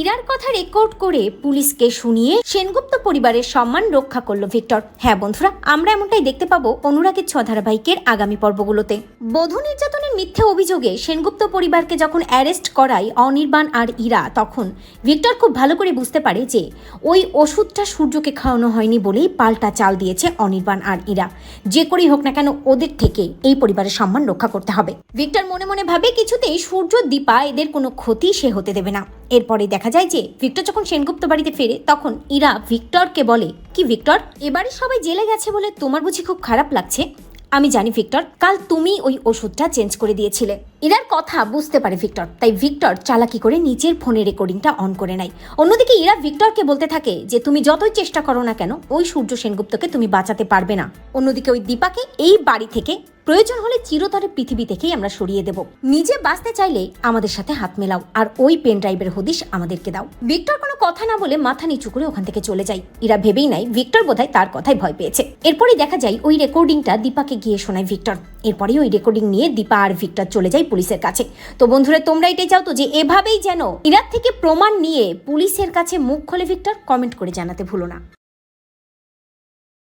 ইরার কথা রেকর্ড করে পুলিশকে শুনিয়ে সেনগুপ্ত পরিবারের সম্মান রক্ষা করলো ভিক্টর। হ্যাঁ বন্ধুরা, আমরা এমনটাই দেখতে পাবো অনুরাগের ছোঁয়া ধারাবাহিকের আগামী পর্বগুলোতে। বধূ নির্যাতনের মিথ্যে অভিযোগে সেনগুপ্ত পরিবারকে যখন অ্যারেস্ট করায় অনির্বাণ আর ইরা, তখন ভিক্টর খুব ভালো করে বুঝতে পারে যে ওই ওষুধটা সূর্যকে খাওয়ানো হয়নি বলেই পাল্টা চাল দিয়েছে অনির্বাণ আর ইরা। যে করেই হোক না কেন ওদের থেকে এই পরিবারের সম্মান রক্ষা করতে হবে। ভিক্টর মনে মনে ভাবে কিছুতেই সূর্য দীপা এদের কোনো ক্ষতি সে হতে দেবে না। এরপরে দেখা যায় যে ভিক্টর যখন সেনগুপ্ত বাড়িতে ফেরে তখন ইরা ভিক্টরকে বলে, কি ভিক্টর, এবারে সবাই জেলে গেছে বলে তোমার বুঝি খুব খারাপ লাগছে? আমি জানি ভিক্টর, কাল তুমি ওই ওষুধটা চেঞ্জ করে দিয়েছিলে। ইরার কথা বুঝতে পারে ভিক্টর, তাই ভিক্টর চালাকি করে নিজের ফোনে রেকর্ডিংটা অন করে নেয়। অন্যদিকে ইরা ভিক্টরকে বলতে থাকে যে তুমি যতই চেষ্টা করো না কেন ওই সূর্য সেনগুপ্তকে তুমি বাঁচাতে পারবে না। অন্যদিকে ওই দীপাকে এই বাড়ি থেকে প্রয়োজন হলে চিরতরে পৃথিবী থেকেই আমরা সরিয়ে দেব। নিজে বাঁচতে চাইলে আমাদের সাথে হাত মেলাও, আর ওই পেন ড্রাইভের হদিশ আমাদেরকে দাও। ভিক্টর কোনো কথা না বলে মাথা নিচু করে ওখান থেকে চলে যায়। ইরা ভেবেই নাই ভিক্টর বোধহয় তার কথায় ভয় পেয়েছে। এরপরেই দেখা যায় ওই রেকর্ডিংটা দীপাকে গিয়ে শোনায় ভিক্টর। এরপরেই ওই রেকর্ডিং নিয়ে দীপা আর ভিক্টর চলে যায় পুলিশের কাছে। তো বন্ধুরা, তোমরা এটাই চাও তো যে এভাবেই যেন ইরার থেকে প্রমাণ নিয়ে পুলিশের কাছে মুখ খোলে ভিক্টর? কমেন্ট করে জানাতে ভুলো না।